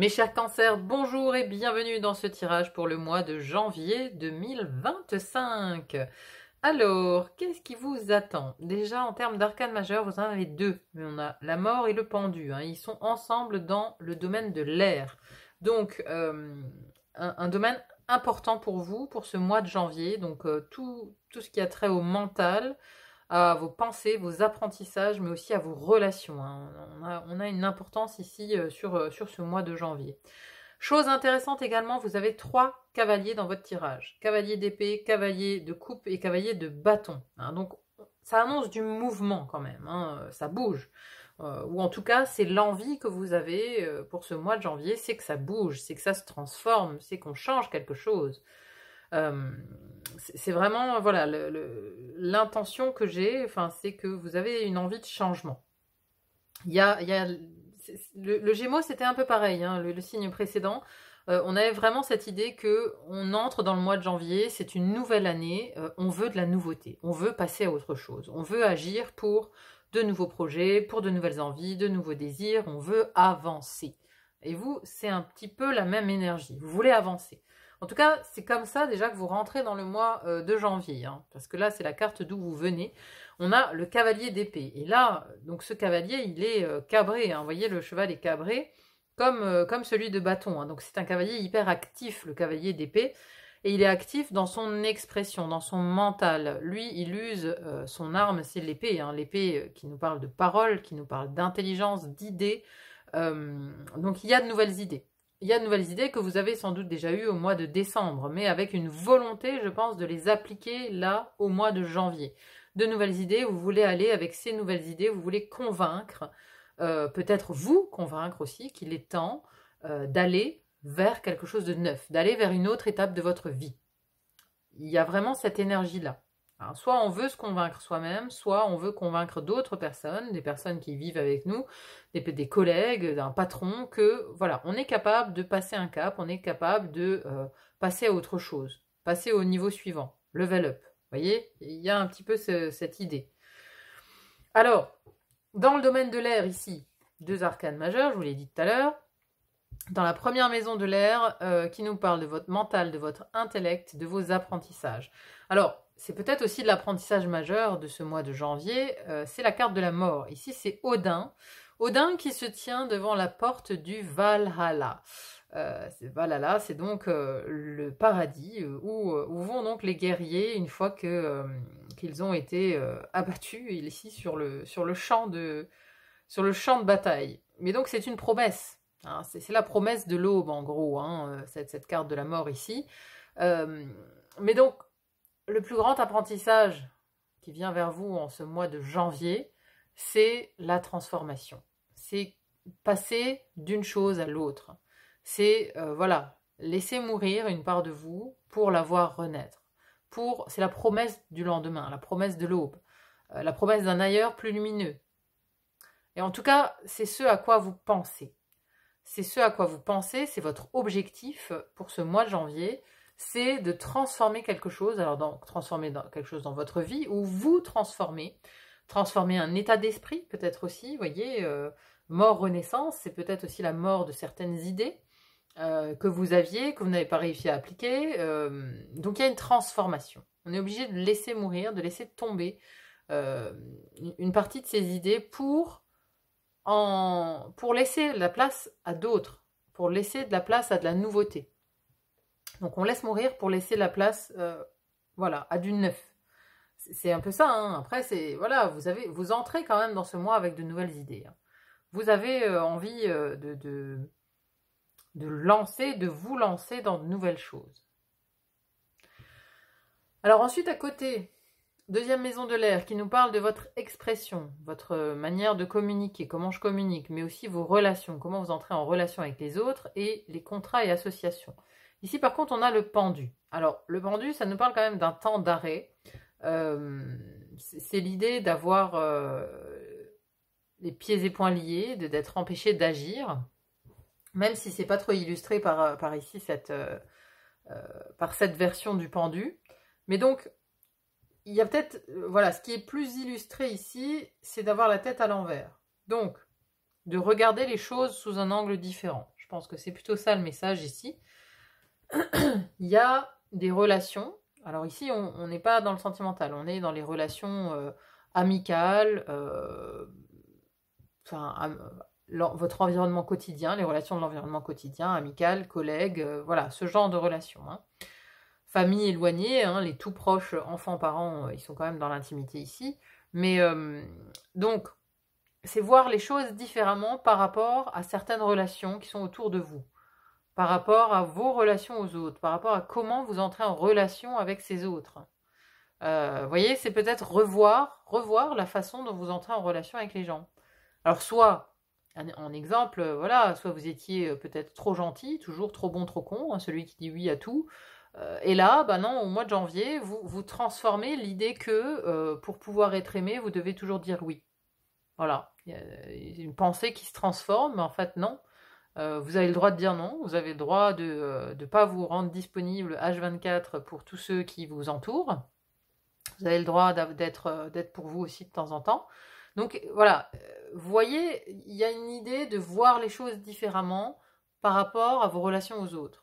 Mes chers cancers, bonjour et bienvenue dans ce tirage pour le mois de janvier 2025. Alors, qu'est-ce qui vous attend? Déjà, en termes d'arcane majeur, vous en avez deux. Mais on a la mort et le pendu. Ils sont ensemble dans le domaine de l'air. Donc, un domaine important pour vous, pour ce mois de janvier. Donc, tout ce qui a trait au mental, à vos pensées, vos apprentissages, mais aussi à vos relations. On a une importance ici sur ce mois de janvier. Chose intéressante également, vous avez 3 cavaliers dans votre tirage. Cavalier d'épée, cavalier de coupe et cavalier de bâton. Donc ça annonce du mouvement quand même, ça bouge. Ou en tout cas, c'est l'envie que vous avez pour ce mois de janvier, c'est que ça bouge, c'est que ça se transforme, c'est qu'on change quelque chose. C'est vraiment voilà l'intention que j'ai, c'est que vous avez une envie de changement. Le Gémeaux, c'était un peu pareil, le signe précédent. On avait vraiment cette idée que on entre dans le mois de janvier, c'est une nouvelle année, on veut de la nouveauté, on veut passer à autre chose, on veut agir pour de nouveaux projets, pour de nouvelles envies, de nouveaux désirs, on veut avancer. Et vous, c'est un petit peu la même énergie, vous voulez avancer. En tout cas, c'est comme ça déjà que vous rentrez dans le mois de janvier, parce que là, c'est la carte d'où vous venez. On a le cavalier d'épée. Et là, donc ce cavalier, il est cabré. Vous voyez, le cheval est cabré comme celui de bâton. Donc c'est un cavalier hyper actif, le cavalier d'épée. Et il est actif dans son expression, dans son mental. Lui, il use son arme, c'est l'épée. L'épée qui nous parle de parole, qui nous parle d'intelligence, d'idées. Donc il y a de nouvelles idées. Il y a de nouvelles idées que vous avez sans doute déjà eues au mois de décembre, mais avec une volonté, je pense, de les appliquer là au mois de janvier. De nouvelles idées, vous voulez aller avec ces nouvelles idées, vous voulez convaincre, peut-être vous convaincre aussi qu'il est temps d'aller vers quelque chose de neuf, d'aller vers une autre étape de votre vie. Il y a vraiment cette énergie-là. Alors, soit on veut se convaincre soi-même, soit on veut convaincre d'autres personnes, des personnes qui vivent avec nous, des collègues, d'un patron, que voilà, on est capable de passer un cap, on est capable de passer à autre chose, passer au niveau suivant, level up. Vous voyez, il y a un petit peu cette idée. Alors, dans le domaine de l'air ici, 2 arcanes majeures, je vous l'ai dit tout à l'heure. Dans la première maison de l'air, qui nous parle de votre mental, de votre intellect, de vos apprentissages. Alors, c'est peut-être aussi de l'apprentissage majeur de ce mois de janvier, c'est la carte de la mort. Ici, c'est Odin. Odin qui se tient devant la porte du Valhalla. Valhalla, c'est donc le paradis où vont donc les guerriers une fois qu'ils ont été abattus ici sur le champ de bataille. Mais donc c'est une promesse. C'est la promesse de l'aube en gros, cette carte de la mort ici. Mais donc le plus grand apprentissage qui vient vers vous en ce mois de janvier, c'est la transformation. C'est passer d'une chose à l'autre. C'est laisser mourir une part de vous pour la voir renaître. C'est la promesse du lendemain, la promesse de l'aube, la promesse d'un ailleurs plus lumineux. Et en tout cas, c'est ce à quoi vous pensez. C'est ce à quoi vous pensez, c'est votre objectif pour ce mois de janvier, c'est de transformer quelque chose, transformer quelque chose dans votre vie, ou vous transformer un état d'esprit peut-être aussi, vous voyez, mort, renaissance, c'est peut-être aussi la mort de certaines idées que vous aviez, que vous n'avez pas réussi à appliquer, donc il y a une transformation. On est obligé de laisser mourir, de laisser tomber une partie de ces idées pour laisser la place à d'autres, pour laisser de la place à de la nouveauté. Donc on laisse mourir pour laisser la place à du neuf. C'est un peu ça, Après, vous entrez quand même dans ce mois avec de nouvelles idées. Vous avez envie de vous lancer dans de nouvelles choses. Alors ensuite, à côté, deuxième maison de l'air qui nous parle de votre expression, votre manière de communiquer, comment je communique, mais aussi vos relations, comment vous entrez en relation avec les autres et les contrats et associations. Ici, par contre, on a le pendu. Alors, le pendu, ça nous parle quand même d'un temps d'arrêt. C'est l'idée d'avoir les pieds et poings liés, d'être empêché d'agir, même si c'est pas trop illustré par ici par cette version du pendu. Mais donc, il y a peut-être, ce qui est plus illustré ici, c'est d'avoir la tête à l'envers. Donc, de regarder les choses sous un angle différent. Je pense que c'est plutôt ça le message ici. Il y a des relations. Alors ici, on n'est pas dans le sentimental, on est dans les relations amicales, votre environnement quotidien, les relations de l'environnement quotidien, amical, collègues, voilà, ce genre de relations. Hein. Famille éloignée, hein, les tout proches enfants, parents, ils sont quand même dans l'intimité ici. Mais donc, c'est voir les choses différemment par rapport à certaines relations qui sont autour de vous, par rapport à vos relations aux autres, par rapport à comment vous entrez en relation avec ces autres. Vous voyez, c'est peut-être revoir la façon dont vous entrez en relation avec les gens. Alors, soit, en exemple, voilà, soit vous étiez peut-être trop gentil, toujours trop bon, trop con, hein, celui qui dit oui à tout. Et là, bah non, au mois de janvier, vous transformez l'idée que pour pouvoir être aimé, vous devez toujours dire oui. Voilà, il y a une pensée qui se transforme, mais en fait non. Vous avez le droit de dire non, vous avez le droit de ne pas vous rendre disponible H24 pour tous ceux qui vous entourent. Vous avez le droit d'être pour vous aussi de temps en temps. Donc voilà, vous voyez, il y a une idée de voir les choses différemment par rapport à vos relations aux autres.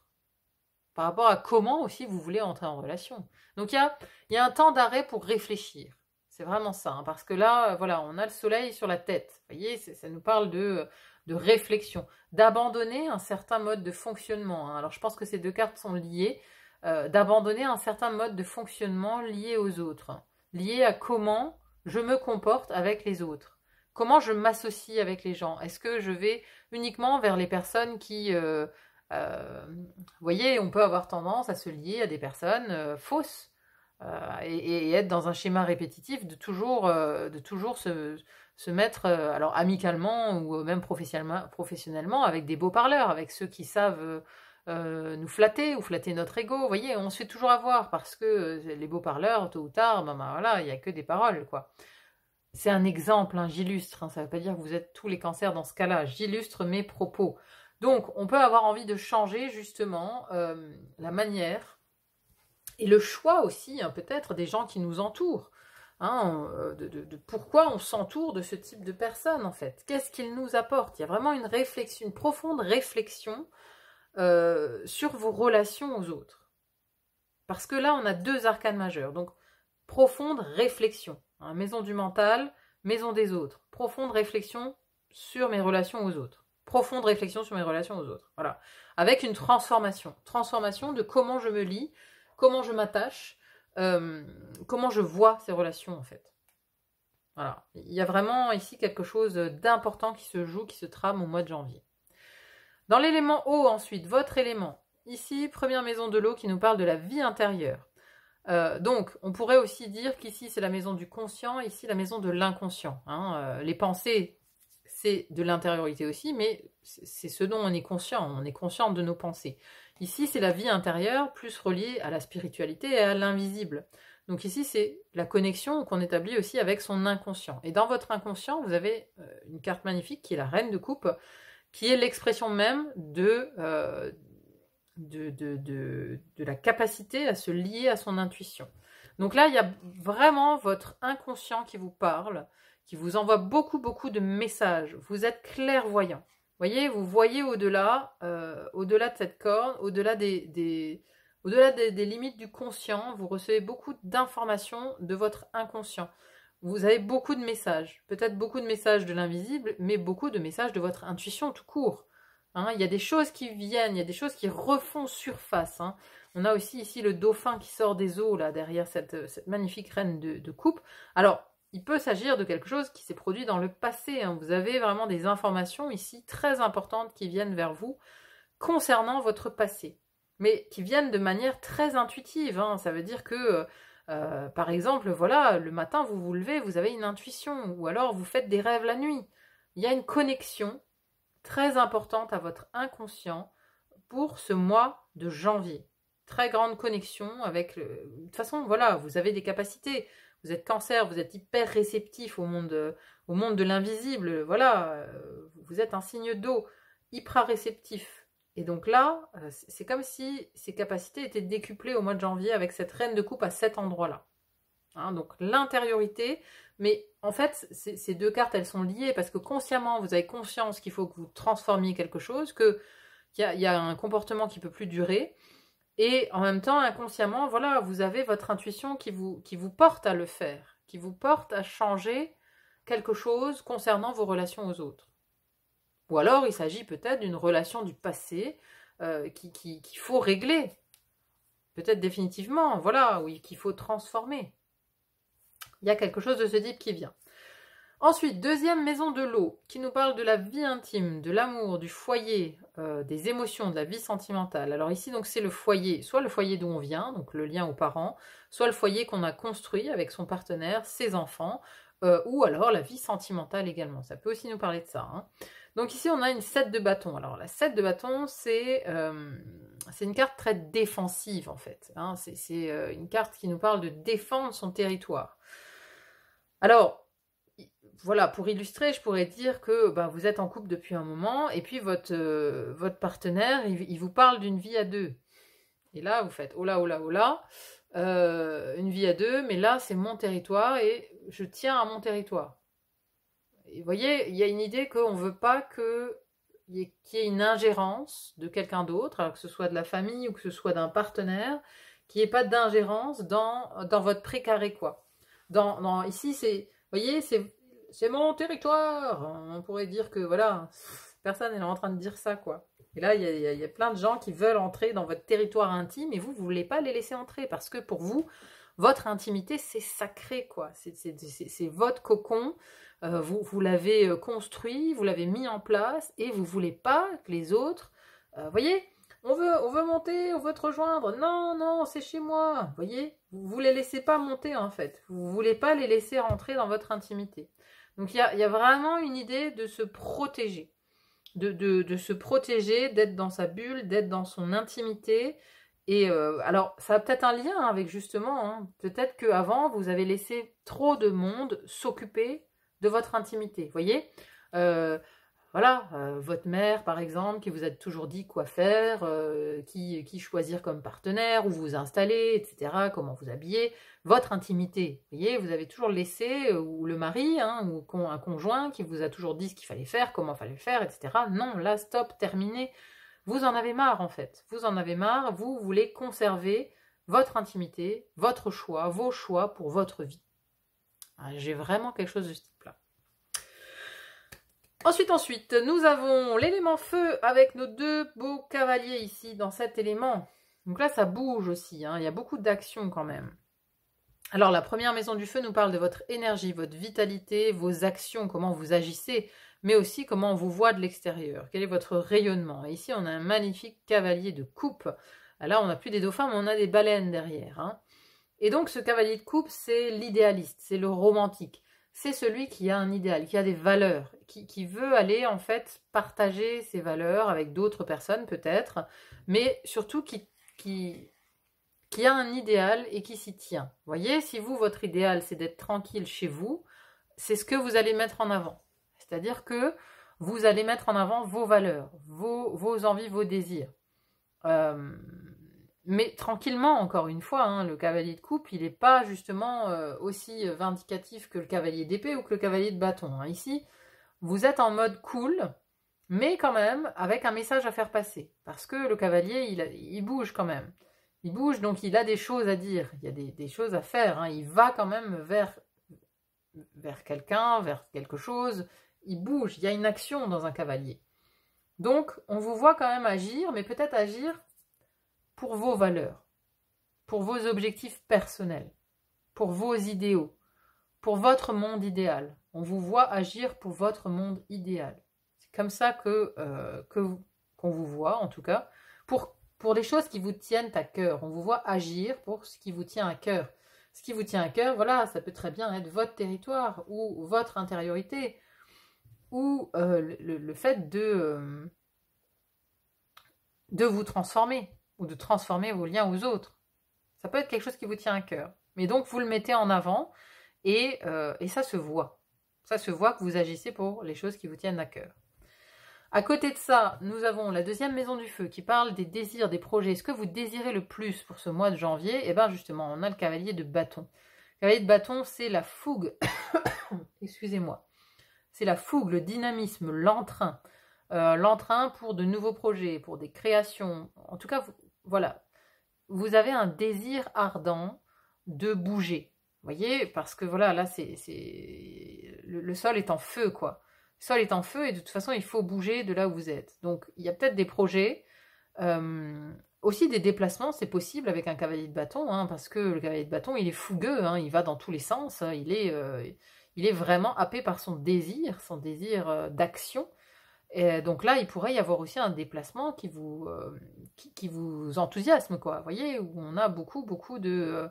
Par rapport à comment aussi vous voulez entrer en relation. Donc il y a un temps d'arrêt pour réfléchir. C'est vraiment ça, hein, parce que là, voilà, on a le soleil sur la tête. Vous voyez, ça nous parle de réflexion, d'abandonner un certain mode de fonctionnement. Hein. Alors je pense que ces deux cartes sont liées, d'abandonner un certain mode de fonctionnement lié aux autres, hein, lié à comment je me comporte avec les autres, comment je m'associe avec les gens. Est-ce que je vais uniquement vers les personnes qui... vous voyez, on peut avoir tendance à se lier à des personnes fausses et être dans un schéma répétitif de toujours se mettre, alors amicalement ou même professionnellement, avec des beaux parleurs, avec ceux qui savent nous flatter ou flatter notre ego. Vous voyez, on se fait toujours avoir parce que les beaux parleurs, tôt ou tard, ben voilà, il n'y a que des paroles, quoi. C'est un exemple, hein, j'illustre, hein, ça ne veut pas dire que vous êtes tous les cancers dans ce cas-là, j'illustre mes propos. Donc, on peut avoir envie de changer justement la manière et le choix aussi, hein, peut-être, des gens qui nous entourent. Hein, de pourquoi on s'entoure de ce type de personnes, en fait. Qu'est-ce qu'ils nous apportent? Il y a vraiment une réflexion, une profonde réflexion sur vos relations aux autres. Parce que là, on a deux arcanes majeurs. Donc, profonde réflexion. Hein, maison du mental, maison des autres. Profonde réflexion sur mes relations aux autres. Profonde réflexion sur mes relations aux autres. Voilà. Avec une transformation. Transformation de comment je me lie, comment je m'attache, comment je vois ces relations, en fait. Voilà. Il y a vraiment ici quelque chose d'important qui se joue, qui se trame au mois de janvier. Dans l'élément eau, ensuite, votre élément. Ici, première maison de l'eau qui nous parle de la vie intérieure. Donc, on pourrait aussi dire qu'ici, c'est la maison du conscient, ici, la maison de l'inconscient. Hein. Les pensées, c'est de l'intériorité aussi, mais c'est ce dont on est conscient de nos pensées. Ici, c'est la vie intérieure, plus reliée à la spiritualité et à l'invisible. Donc ici, c'est la connexion qu'on établit aussi avec son inconscient. Et dans votre inconscient, vous avez une carte magnifique qui est la Reine de Coupe, qui est l'expression même de la capacité à se lier à son intuition. Donc là, il y a vraiment votre inconscient qui vous parle, qui vous envoie beaucoup, beaucoup de messages. Vous êtes clairvoyant. Vous voyez, vous voyez au-delà de cette corne, au-delà des limites du conscient. Vous recevez beaucoup d'informations de votre inconscient. Vous avez beaucoup de messages. Peut-être beaucoup de messages de l'invisible, mais beaucoup de messages de votre intuition tout court. Hein, il y a des choses qui viennent, il y a des choses qui refont surface. Hein. On a aussi ici le dauphin qui sort des eaux, là, derrière cette magnifique reine de coupe. Alors, il peut s'agir de quelque chose qui s'est produit dans le passé. Hein. Vous avez vraiment des informations ici très importantes qui viennent vers vous concernant votre passé, mais qui viennent de manière très intuitive. Hein. Ça veut dire que, par exemple, voilà, le matin, vous vous levez, vous avez une intuition, ou alors vous faites des rêves la nuit. Il y a une connexion très importante à votre inconscient pour ce mois de janvier. Très grande connexion avec... De toute façon, voilà, vous avez des capacités. Vous êtes cancer, vous êtes hyper réceptif au monde de l'invisible. Voilà, vous êtes un signe d'eau, hyper réceptif. Et donc là, c'est comme si ces capacités étaient décuplées au mois de janvier avec cette reine de coupe à cet endroit-là. Hein, donc l'intériorité, mais en fait, ces deux cartes, elles sont liées parce que consciemment, vous avez conscience qu'il faut que vous transformiez quelque chose, que il y a un comportement qui peut plus durer. Et en même temps, inconsciemment, voilà, vous avez votre intuition qui vous porte à le faire, qui vous porte à changer quelque chose concernant vos relations aux autres. Ou alors, il s'agit peut-être d'une relation du passé qu'il faut régler. Peut-être définitivement, voilà, oui, qu'il faut transformer. Il y a quelque chose de ce type qui vient. Ensuite, deuxième maison de l'eau, qui nous parle de la vie intime, de l'amour, du foyer, des émotions, de la vie sentimentale. Alors ici, donc, c'est le foyer, soit le foyer d'où on vient, donc le lien aux parents, soit le foyer qu'on a construit avec son partenaire, ses enfants, ou alors la vie sentimentale également. Ça peut aussi nous parler de ça. Hein. Donc ici, on a une 7 de bâton. Alors la 7 de bâton, c'est une carte très défensive en fait. Hein. C'est une carte qui nous parle de défendre son territoire. Alors, voilà, pour illustrer, je pourrais dire que vous êtes en couple depuis un moment et puis votre partenaire, il vous parle d'une vie à deux. Et là, vous faites « oh là, oh là, oh là ». Une vie à deux, mais là c'est mon territoire et je tiens à mon territoire. Et vous voyez, il y a une idée qu'on ne veut pas qu'il y ait une ingérence de quelqu'un d'autre, alors que ce soit de la famille ou que ce soit d'un partenaire, qu'il n'y ait pas d'ingérence dans votre précaré, quoi. Ici, vous voyez, c'est mon territoire. On pourrait dire que, voilà, personne n'est en train de dire ça, quoi. Et là, il y a plein de gens qui veulent entrer dans votre territoire intime et vous ne voulez pas les laisser entrer parce que pour vous, votre intimité, c'est sacré, quoi. C'est votre cocon. Vous l'avez construit, vous l'avez mis en place et vous ne voulez pas que les autres... voyez, on veut monter, on veut te rejoindre. Non, non, c'est chez moi. Vous voyez, vous ne les laissez pas monter, en fait. Vous ne voulez pas les laisser rentrer dans votre intimité. Donc, il y a vraiment une idée de se protéger. De se protéger, d'être dans sa bulle, d'être dans son intimité. Et alors, ça a peut-être un lien avec justement, hein, peut-être qu'avant, vous avez laissé trop de monde s'occuper de votre intimité. Vous voyez, voilà, votre mère, par exemple, qui vous a toujours dit quoi faire, qui choisir comme partenaire, où vous installer, etc., comment vous habiller, votre intimité. Vous voyez, vous avez toujours laissé, ou le mari, hein, ou un conjoint qui vous a toujours dit ce qu'il fallait faire, comment il fallait le faire, etc. Non, là, stop, terminé. Vous en avez marre, en fait. Vous en avez marre, vous voulez conserver votre intimité, votre choix, vos choix pour votre vie. J'ai vraiment quelque chose de ce type-là. Ensuite, nous avons l'élément feu avec nos deux beaux cavaliers ici, dans cet élément. Donc là, ça bouge aussi, hein, il y a beaucoup d'action quand même. Alors, la première maison du feu nous parle de votre énergie, votre vitalité, vos actions, comment vous agissez, mais aussi comment on vous voit de l'extérieur. Quel est votre rayonnement? Et ici, on a un magnifique cavalier de coupe. Là, on n'a plus des dauphins, mais on a des baleines derrière. Hein. Et donc, ce cavalier de coupe, c'est l'idéaliste, c'est le romantique. C'est celui qui a un idéal, qui a des valeurs, qui veut aller en fait partager ses valeurs avec d'autres personnes peut-être, mais surtout qui a un idéal et qui s'y tient. Vous voyez, si vous, votre idéal, c'est d'être tranquille chez vous, c'est ce que vous allez mettre en avant. C'est-à-dire que vous allez mettre en avant vos valeurs, vos envies, vos désirs. Mais tranquillement, encore une fois, hein, le cavalier de coupe, il n'est pas justement aussi vindicatif que le cavalier d'épée ou que le cavalier de bâton. Hein. Ici, vous êtes en mode cool, mais quand même avec un message à faire passer. Parce que le cavalier, il bouge quand même. Il bouge, donc il a des choses à dire, il y a des choses à faire. Hein. Il va quand même vers quelqu'un, vers quelque chose. Il bouge, il y a une action dans un cavalier. Donc, on vous voit quand même agir, mais peut-être agir pour vos valeurs, pour vos objectifs personnels, pour vos idéaux, pour votre monde idéal. On vous voit agir pour votre monde idéal. C'est comme ça qu'on vous voit, en tout cas, pour les choses qui vous tiennent à cœur. On vous voit agir pour ce qui vous tient à cœur. Ce qui vous tient à cœur, voilà, ça peut très bien être votre territoire ou votre intériorité ou le fait de vous transformer ou de transformer vos liens aux autres. Ça peut être quelque chose qui vous tient à cœur. Mais donc, vous le mettez en avant et ça se voit. Ça se voit que vous agissez pour les choses qui vous tiennent à cœur. À côté de ça, nous avons la deuxième maison du feu qui parle des désirs, des projets. Ce que vous désirez le plus pour ce mois de janvier, et bien justement, on a le cavalier de bâton. Le cavalier de bâton, c'est la fougue. Excusez-moi. C'est la fougue, le dynamisme, l'entrain. l'entrain pour de nouveaux projets, pour des créations. En tout cas, voilà, vous avez un désir ardent de bouger. Vous voyez, parce que voilà, là, le sol est en feu, quoi. Le sol est en feu et de toute façon, il faut bouger de là où vous êtes. Donc, il y a peut-être des projets, aussi des déplacements, c'est possible avec un cavalier de bâton, hein, parce que le cavalier de bâton, il est fougueux, hein, il va dans tous les sens, hein, il est vraiment happé par son désir d'action. Et donc là, il pourrait y avoir aussi un déplacement qui vous enthousiasme, quoi. Vous voyez, où on a beaucoup de...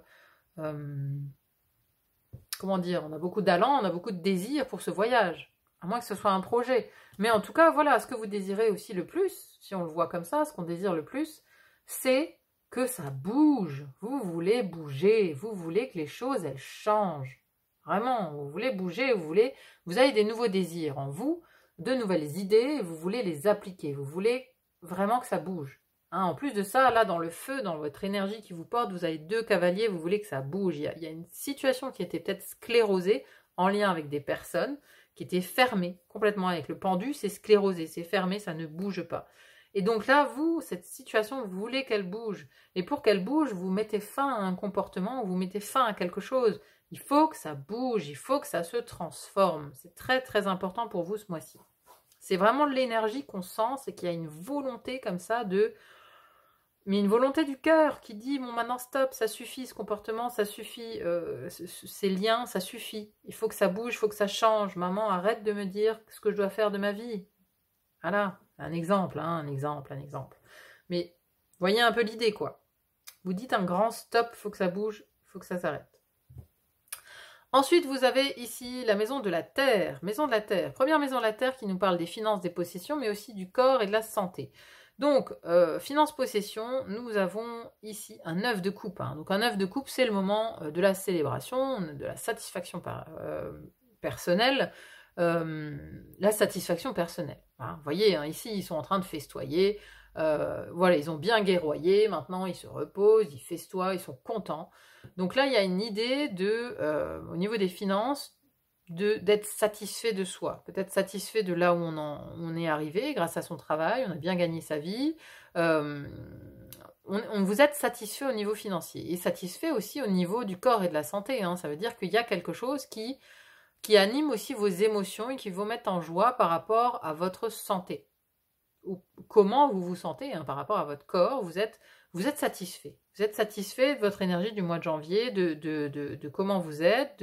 comment dire, on a beaucoup d'allant, on a beaucoup de désir pour ce voyage, à moins que ce soit un projet. Mais en tout cas, voilà, ce que vous désirez aussi le plus, si on le voit comme ça, ce qu'on désire le plus, c'est que ça bouge. Vous voulez bouger, vous voulez que les choses, elles changent. Vraiment, vous voulez bouger, vous avez des nouveaux désirs en vous, de nouvelles idées, vous voulez les appliquer, vous voulez vraiment que ça bouge. Hein, en plus de ça, là, dans le feu, dans votre énergie qui vous porte, vous avez 2 cavaliers, vous voulez que ça bouge. Il y a une situation qui était peut-être sclérosée, en lien avec des personnes, qui étaient fermées complètement avec le pendu, c'est sclérosé, c'est fermé, ça ne bouge pas. Et donc là, vous, cette situation, vous voulez qu'elle bouge. Et pour qu'elle bouge, vous mettez fin à un comportement, vous mettez fin à quelque chose. Il faut que ça bouge, il faut que ça se transforme. C'est très très important pour vous ce mois-ci. C'est vraiment l'énergie qu'on sent, c'est qu'il y a une volonté comme ça mais une volonté du cœur qui dit, bon maintenant stop, ça suffit, ce comportement, ça suffit, ces liens, ça suffit. Il faut que ça bouge, il faut que ça change. Maman, arrête de me dire ce que je dois faire de ma vie. Voilà, un exemple, hein, un exemple. Mais voyez un peu l'idée, quoi. Vous dites un grand stop, il faut que ça bouge, il faut que ça s'arrête. Ensuite, vous avez ici la maison de la terre. Maison de la terre. Première maison de la terre qui nous parle des finances, des possessions, mais aussi du corps et de la santé. Donc, finance-possession, nous avons ici un œuf de coupe. Hein. Donc, un œuf de coupe, c'est le moment de la célébration, de la satisfaction personnelle. La satisfaction personnelle. Hein. Vous voyez, hein, ici, ils sont en train de festoyer. Voilà, ils ont bien guerroyé. Maintenant, ils se reposent, ils festoient, ils sont contents. Donc là, il y a une idée au niveau des finances, d'être satisfait de soi, peut-être satisfait de là où on est arrivé grâce à son travail, on a bien gagné sa vie, vous êtes satisfait au niveau financier et satisfait aussi au niveau du corps et de la santé, hein. Ça veut dire qu'il y a quelque chose qui anime aussi vos émotions et qui vous met en joie par rapport à votre santé. Ou comment vous vous sentez, hein, par rapport à votre corps, vous êtes satisfait. Vous êtes satisfait de votre énergie du mois de janvier, de comment vous êtes,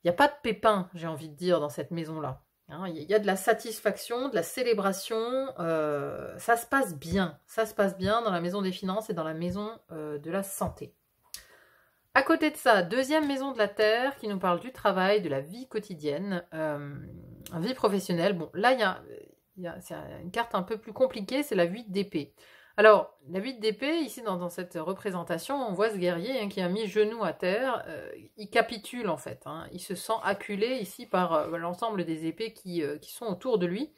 il n'y a pas de pépin, j'ai envie de dire, dans cette maison-là. Hein, il y a de la satisfaction, de la célébration, ça se passe bien. Ça se passe bien dans la maison des finances et dans la maison de la santé. À côté de ça, deuxième maison de la terre qui nous parle du travail, de la vie quotidienne, vie professionnelle. Bon, là, c'est une carte un peu plus compliquée, c'est la 8 d'épée. Alors, la 8 d'épée, ici dans cette représentation, on voit ce guerrier, hein, qui a mis genou à terre, il capitule en fait, hein, il se sent acculé ici par l'ensemble des épées qui sont autour de lui,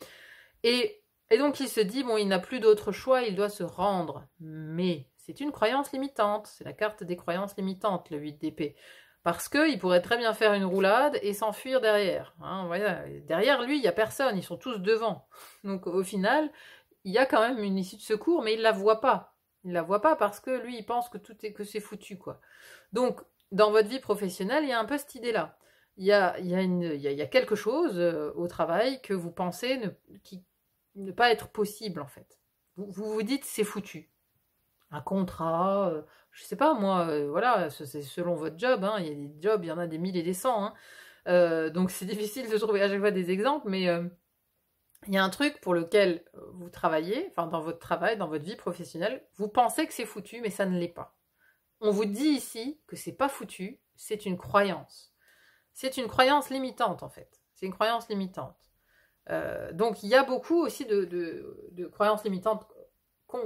et donc il se dit, bon, il n'a plus d'autre choix, il doit se rendre, mais c'est une croyance limitante, c'est la carte des croyances limitantes, le 8 d'épée, parce qu'il pourrait très bien faire une roulade et s'enfuir derrière, hein, voilà. Derrière lui, il n'y a personne, ils sont tous devant, donc au final, il y a quand même une issue de secours, mais il la voit pas. Il la voit pas parce que lui, il pense que c'est foutu, quoi. Donc, dans votre vie professionnelle, il y a un peu cette idée-là. Il y a quelque chose au travail que vous pensez ne pas être possible, en fait. Vous dites c'est foutu. Un contrat, je sais pas moi, voilà, c'est selon votre job, hein. Il y a des jobs, il y en a des 1000 et des 100, hein. Donc c'est difficile de trouver à chaque fois des exemples, mais il y a un truc pour lequel vous travaillez, enfin dans votre travail, dans votre vie professionnelle, vous pensez que c'est foutu, mais ça ne l'est pas. On vous dit ici que c'est pas foutu, c'est une croyance. C'est une croyance limitante en fait. C'est une croyance limitante. Donc il y a beaucoup aussi de croyances limitantes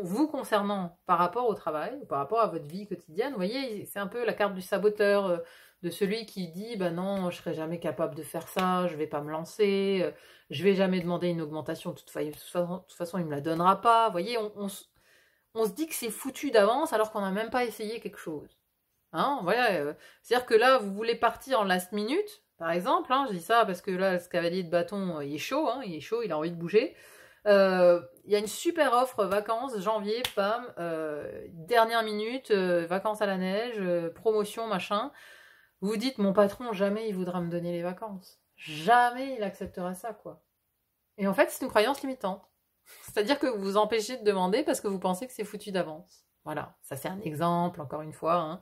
vous concernant par rapport au travail, par rapport à votre vie quotidienne. Vous voyez, c'est un peu la carte du saboteur, de celui qui dit, ben non, je serai jamais capable de faire ça, je vais pas me lancer, je vais jamais demander une augmentation, de toute façon il me la donnera pas. Vous voyez, on se dit que c'est foutu d'avance alors qu'on n'a même pas essayé quelque chose. Hein, voilà, c'est-à-dire que là, vous voulez partir en last minute, Par exemple, hein, je dis ça parce que là, ce cavalier de bâton, il est chaud, hein, il a envie de bouger. Il y a une super offre vacances, janvier, pam, dernière minute, vacances à la neige, promotion, machin. Vous vous dites, mon patron, jamais il voudra me donner les vacances. Jamais il acceptera ça, quoi. Et en fait, c'est une croyance limitante. C'est-à-dire que vous vous empêchez de demander parce que vous pensez que c'est foutu d'avance. Voilà, ça c'est un exemple, encore une fois. Hein.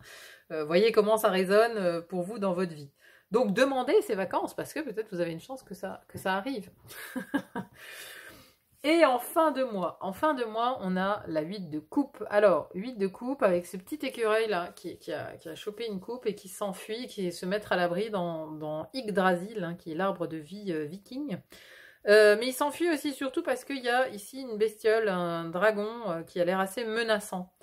Voyez comment ça résonne pour vous dans votre vie. Donc demandez ces vacances parce que peut-être vous avez une chance que ça arrive. Et en fin de mois, on a la 8 de coupe. Alors, 8 de coupe avec ce petit écureuil là qui a chopé une coupe et qui s'enfuit, qui est se mettre à l'abri dans Yggdrasil, hein, qui est l'arbre de vie viking. Mais il s'enfuit aussi surtout parce qu'il y a ici une bestiole, un dragon qui a l'air assez menaçant.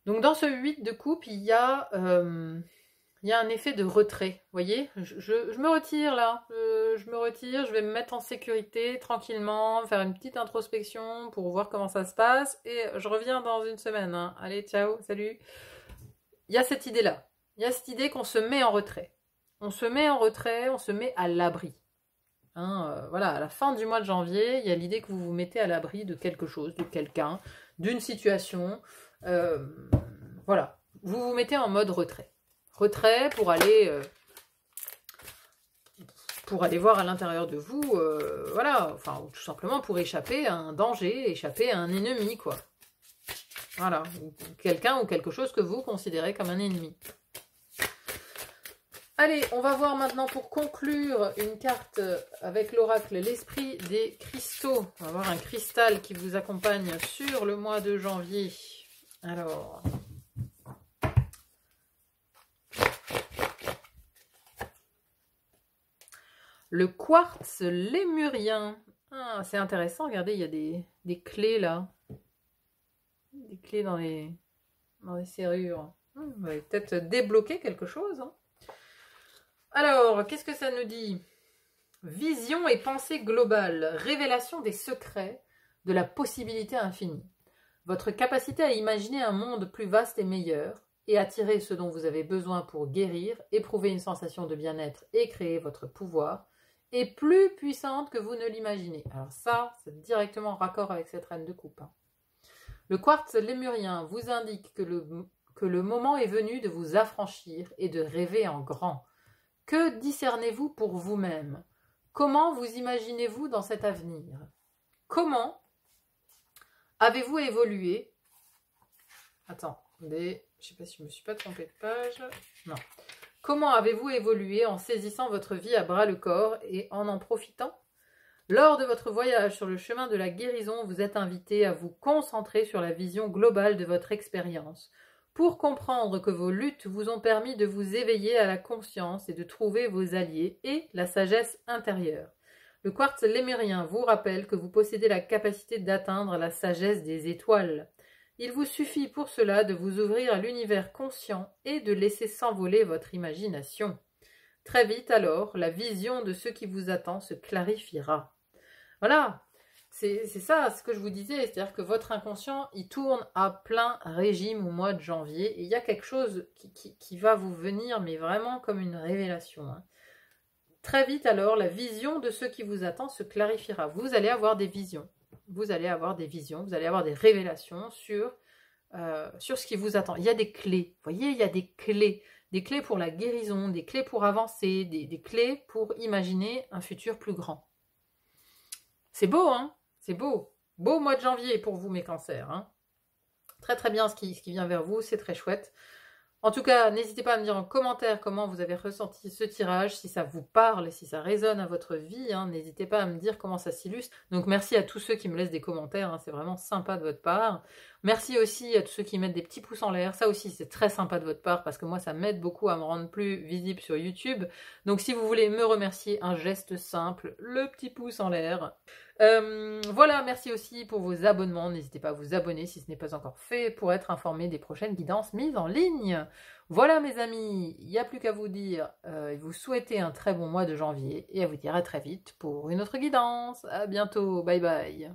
Donc dans ce 8 de coupe, il y a un effet de retrait. Vous voyez, je me retire là, je me retire, je vais me mettre en sécurité tranquillement, faire une petite introspection pour voir comment ça se passe et je reviens dans une semaine. Hein. Allez, ciao, salut. Il y a cette idée-là. Il y a cette idée qu'on se met en retrait. On se met en retrait, on se met à l'abri. Hein, voilà, à la fin du mois de janvier, il y a l'idée que vous vous mettez à l'abri de quelque chose, de quelqu'un, d'une situation. Voilà, vous vous mettez en mode retrait. Retrait pour aller voir à l'intérieur de vous, voilà, enfin, tout simplement pour échapper à un danger, échapper à un ennemi, quoi. Voilà, quelqu'un ou quelque chose que vous considérez comme un ennemi. Allez, on va voir maintenant pour conclure une carte avec l'oracle, l'esprit des cristaux. On va voir un cristal qui vous accompagne sur le mois de janvier. Alors... le quartz lémurien. Ah, c'est intéressant, regardez, il y a des clés là. Des clés dans les serrures. On va peut-être débloquer quelque chose. Hein. Alors, qu'est-ce que ça nous dit? Vision et pensée globale, révélation des secrets de la possibilité infinie. Votre capacité à imaginer un monde plus vaste et meilleur, et attirer ce dont vous avez besoin pour guérir, éprouver une sensation de bien-être et créer votre pouvoir, est plus puissante que vous ne l'imaginez. Alors ça, c'est directement en raccord avec cette reine de coupe. Hein. Le quartz lémurien vous indique que le moment est venu de vous affranchir et de rêver en grand. Que discernez-vous pour vous-même? Comment vous imaginez-vous dans cet avenir? Comment avez-vous évolué? Attendez, je ne sais pas si je ne me suis pas trompée de page. Non. Comment avez-vous évolué en saisissant votre vie à bras-le-corps et en profitant? Lors de votre voyage sur le chemin de la guérison, vous êtes invité à vous concentrer sur la vision globale de votre expérience, pour comprendre que vos luttes vous ont permis de vous éveiller à la conscience et de trouver vos alliés et la sagesse intérieure. Le quartz lémurien vous rappelle que vous possédez la capacité d'atteindre la sagesse des étoiles. Il vous suffit pour cela de vous ouvrir à l'univers conscient et de laisser s'envoler votre imagination. Très vite alors, la vision de ce qui vous attend se clarifiera. Voilà, c'est ça ce que je vous disais, c'est-à-dire que votre inconscient, il tourne à plein régime au mois de janvier, et il y a quelque chose qui va vous venir, mais vraiment comme une révélation. Hein. Très vite alors, la vision de ce qui vous attend se clarifiera. Vous allez avoir des visions, vous allez avoir des révélations sur ce qui vous attend. Il y a des clés, vous voyez, il y a des clés pour la guérison, des clés pour avancer, des clés pour imaginer un futur plus grand. C'est beau, hein? C'est beau. Beau mois de janvier pour vous, mes cancers. Hein? Très très bien ce qui vient vers vous, c'est très chouette. En tout cas, n'hésitez pas à me dire en commentaire comment vous avez ressenti ce tirage, si ça vous parle, si ça résonne à votre vie. Hein, n'hésitez pas à me dire comment ça s'illustre. Donc merci à tous ceux qui me laissent des commentaires, hein, c'est vraiment sympa de votre part. Merci aussi à tous ceux qui mettent des petits pouces en l'air. Ça aussi, c'est très sympa de votre part parce que moi, ça m'aide beaucoup à me rendre plus visible sur YouTube. Donc si vous voulez me remercier, un geste simple, le petit pouce en l'air. Voilà, merci aussi pour vos abonnements. N'hésitez pas à vous abonner si ce n'est pas encore fait pour être informé des prochaines guidances mises en ligne. Voilà mes amis, il n'y a plus qu'à vous dire, vous souhaiter un très bon mois de janvier et à vous dire à très vite pour une autre guidance. À bientôt, bye bye.